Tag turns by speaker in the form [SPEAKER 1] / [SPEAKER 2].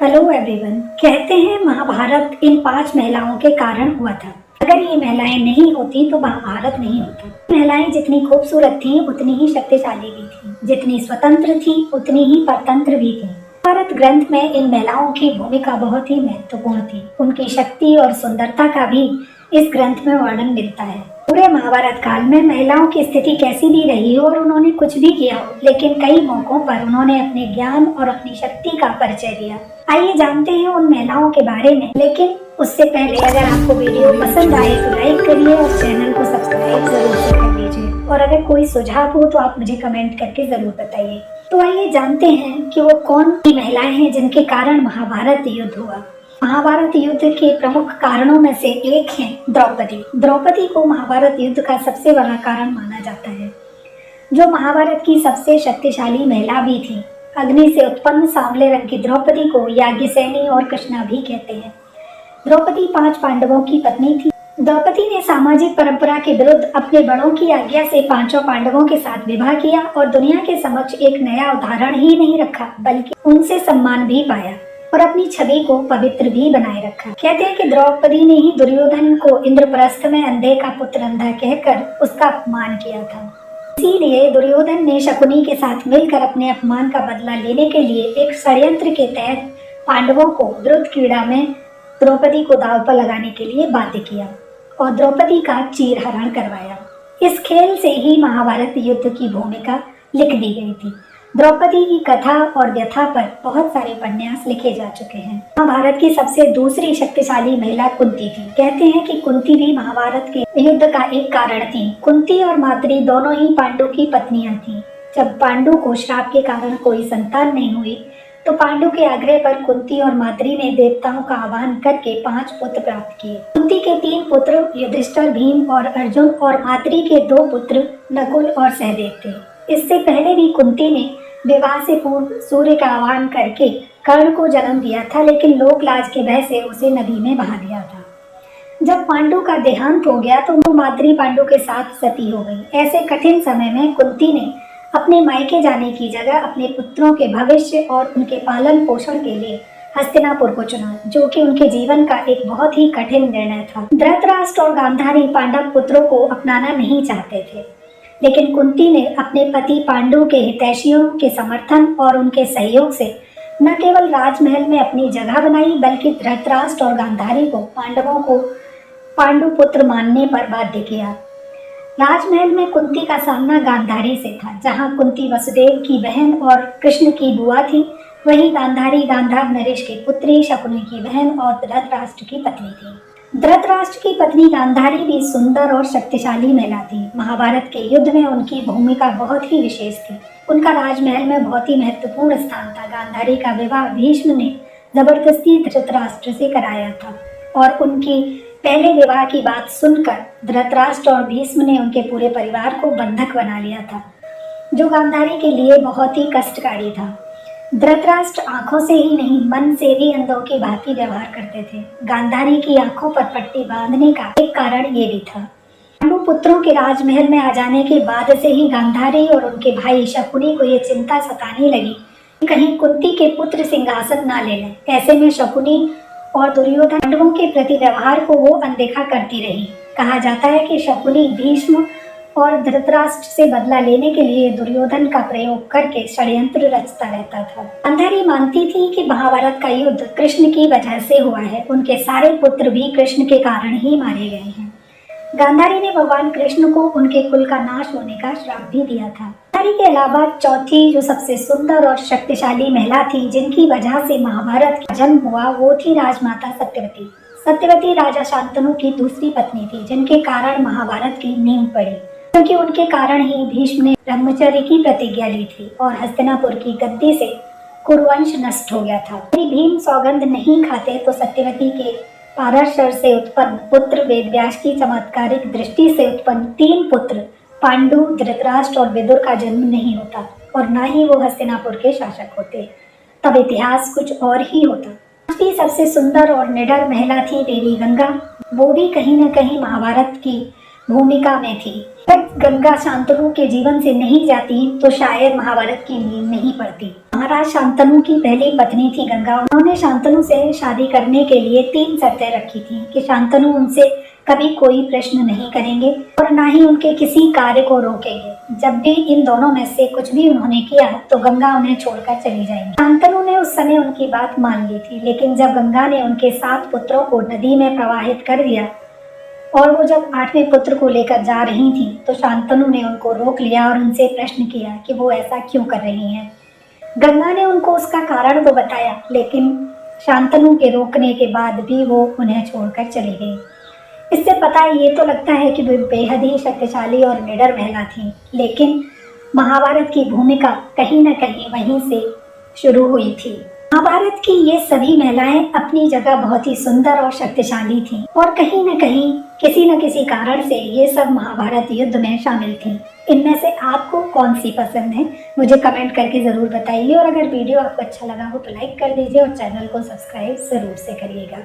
[SPEAKER 1] Hello everyone. कहते हैं महाभारत इन 5 महिलाओं के कारण हुआ था। अगर ये महिलाएं नहीं होती तो महाभारत नहीं होता। महिलाएं जितनी खूबसूरत थीं उतनी ही शक्तिशाली भी थीं, जितनी स्वतंत्र थीं उतनी ही परतंत्र भी थीं। महाभारत ग्रंथ में इन महिलाओं की भूमिका बहुत ही महत्वपूर्ण थी। उनकी शक्ति और सुंदरता का भी इस ग्रंथ में वर्णन मिलता है। पूरे महाभारत काल में महिलाओं की स्थिति कैसी भी रही हो और उन्होंने कुछ भी किया हो, लेकिन कई मौकों पर उन्होंने अपने ज्ञान और अपनी शक्ति का परिचय दिया। आइए जानते हैं उन महिलाओं के बारे में। लेकिन उससे पहले अगर आपको वीडियो पसंद आए तो लाइक करिए और चैनल को सब्सक्राइब जरूर से कर लीजिए। और अगर कोई सुझाव हो तो आप मुझे कमेंट करके जरूर बताइए। तो आइए जानते हैं कि वो कौन सी महिलाएं हैं जिनके कारण महाभारत युद्ध हुआ। महाभारत युद्ध के प्रमुख कारणों में से एक है द्रौपदी। द्रौपदी को महाभारत युद्ध का सबसे बड़ा कारण माना जाता है, जो महाभारत की सबसे शक्तिशाली महिला भी थी। अग्नि से उत्पन्न सांवले रंग की द्रौपदी को याज्ञसेनी और कृष्णा भी कहते हैं। द्रौपदी 5 पांडवों की पत्नी थी। द्रौपदी ने सामाजिक परंपरा के विरुद्ध अपने बड़ों की आज्ञा से 5 पांडवों के साथ विवाह किया और दुनिया के समक्ष एक नया उदाहरण ही नहीं रखा, बल्कि उनसे सम्मान भी पाया और अपनी छवि को पवित्र भी बनाए रखा। कहते हैं कि द्रौपदी ने ही दुर्योधन को इंद्रप्रस्थ में अंधे का पुत्र अंधा कहकर उसका अपमान किया था। इसीलिए दुर्योधन ने शकुनी के साथ मिलकर अपने अपमान का बदला लेने के लिए एक षड्यंत्र के तहत पांडवों को द्रुत क्रीड़ा में द्रौपदी को दांव पर लगाने के लिए बाध्य किया और द्रौपदी का चीरहरण करवाया। इस खेल से ही महाभारत युद्ध की भूमिका लिख दी गई थी। द्रौपदी की कथा और व्यथा पर बहुत सारे उपन्यास लिखे जा चुके हैं। महाभारत की सबसे दूसरी शक्तिशाली महिला कुंती थी। कहते हैं कि कुंती भी महाभारत के युद्ध का एक कारण थी। कुंती और माद्री दोनों ही पांडु की पत्नियां थीं। जब पांडु को श्राप के कारण कोई संतान नहीं हुई तो पांडु के आग्रह पर कुंती और माद्री ने देवताओं का आह्वान करके 5 पुत्र प्राप्त किए। कुंती के 3 पुत्र युधिष्ठिर, भीम और अर्जुन और माद्री के 2 पुत्र नकुल और सहदेव थे। इससे पहले भी कुंती ने विवाह से पूर्व सूर्य का आह्वान करके कर्ण को जन्म दिया था, लेकिन लोक लाज के भय से उसे नदी में बहा दिया था। जब पांडु का देहांत हो गया तो वो माद्री पांडु के साथ सती हो गई। ऐसे कठिन समय में कुंती ने अपने मायके जाने की जगह अपने पुत्रों के भविष्य और उनके पालन पोषण के लिए हस्तिनापुर को चुना, जो कि उनके जीवन का एक बहुत ही कठिन निर्णय था। धृतराष्ट्र और गांधारी पांडव पुत्रों को अपनाना नहीं चाहते थे, लेकिन कुंती ने अपने पति पांडु के हितैषियों के समर्थन और उनके सहयोग से न केवल राजमहल में अपनी जगह बनाई, बल्कि धृतराष्ट्र और गांधारी को पांडवों को पांडु पुत्र मानने पर बाध्य किया। राजमहल में कुंती का सामना गांधारी से था। जहां कुंती वसुदेव की बहन और कृष्ण की बुआ थी, वहीं गांधारी गांधार नरेश की पुत्री, शकुनी की बहन और धृतराष्ट्र की पत्नी थी। धृतराष्ट्र की पत्नी गांधारी भी सुंदर और शक्तिशाली महिला थी। महाभारत के युद्ध में उनकी भूमिका बहुत ही विशेष थी। उनका राजमहल में बहुत ही महत्वपूर्ण स्थान था। गांधारी का विवाह भीष्म ने जबरदस्ती धृतराष्ट्र से कराया था और उनकी पहले विवाह की बात सुनकर धृतराष्ट्र और भीष्म ने उनके पूरे परिवार को बंधक बना लिया था, जो गांधारी के लिए बहुत ही कष्टकारी था। धृतराष्ट्र आंखों से ही नहीं, मन से भी अंधों की भांति व्यवहार करते थे। गांधारी की आंखों पर पट्टी बांधने का एक कारण ये भी था। पांडु पुत्रों के राजमहल में आ जाने के बाद से ही गांधारी और उनके भाई शकुनी को ये चिंता सताने लगी कि कहीं कुंती के पुत्र सिंहासन ना ले लें। ऐसे में शकुनी और दुर्योधन पांडवों के प्रति व्यवहार को वो अनदेखा करती रही। कहा जाता है कि शकुनी भीष्म और धृतराष्ट्र से बदला लेने के लिए दुर्योधन का प्रयोग करके षड्यंत्र रचता रहता था। गांधारी मानती थी कि महाभारत का युद्ध कृष्ण की वजह से हुआ है। उनके सारे पुत्र भी कृष्ण के कारण ही मारे गए हैं। गांधारी ने भगवान कृष्ण को उनके कुल का नाश होने का श्राप भी दिया था। गांधारी के अलावा चौथी जो सबसे सुंदर और शक्तिशाली महिला थी जिनकी वजह से महाभारत का जन्म हुआ, वो थी राजमाता सत्यवती। सत्यवती राजा शांतनु की दूसरी पत्नी थी, जिनके कारण महाभारत की नींव पड़ी, क्योंकि उनके कारण ही भीष्म ने ब्रह्मचर्य की प्रतिज्ञा ली थी और हस्तिनापुर की गद्दी से कुरुवंश नष्ट हो गया था। यदि भीम सौगंध नहीं खाते तो सत्यवती के पाराशर से उत्पन्न पुत्र वेदव्यास की चमत्कारिक दृष्टि से उत्पन्न 3 पुत्र पांडु, धृतराष्ट्र और विदुर का जन्म नहीं होता और न ही वो हस्तिनापुर के शासक होते। तब इतिहास कुछ और ही होता। पांचवी सबसे सुंदर और निडर महिला थी देवी गंगा। वो भी कहीं न कहीं महाभारत की भूमिका में थी। अगर गंगा शांतनु के जीवन से नहीं जाती तो शायद महाभारत की नींव नहीं पड़ती। महाराज शांतनु की पहली पत्नी थी गंगा। उन्होंने शांतनु से शादी करने के लिए 3 शर्तें रखी थी कि शांतनु उनसे कभी कोई प्रश्न नहीं करेंगे और ना ही उनके किसी कार्य को रोकेंगे। जब भी इन दोनों में से कुछ भी उन्होंने किया तो गंगा उन्हें छोड़कर चली जाएंगी। शांतनु ने उस समय उनकी बात मान ली थी, लेकिन जब गंगा ने उनके 7 पुत्रों को नदी में प्रवाहित कर दिया और वो जब 8वें पुत्र को लेकर जा रही थी तो शांतनु ने उनको रोक लिया और उनसे प्रश्न किया कि वो ऐसा क्यों कर रही हैं। गंगा ने उनको उसका कारण तो बताया, लेकिन शांतनु के रोकने के बाद भी वो उन्हें छोड़कर चली गई। इससे पता ये तो लगता है कि वे बेहद ही शक्तिशाली और निडर महिला थी, लेकिन महाभारत की भूमिका कहीं न कहीं वहीं से शुरू हुई थी। महाभारत की ये सभी महिलाएं अपनी जगह बहुत ही सुंदर और शक्तिशाली थीं और कहीं न कहीं किसी न किसी कारण से ये सब महाभारत युद्ध में शामिल थीं। इनमें से आपको कौन सी पसंद है मुझे कमेंट करके ज़रूर बताइए और अगर वीडियो आपको अच्छा लगा हो तो लाइक कर दीजिए और चैनल को सब्सक्राइब ज़रूर से करिएगा।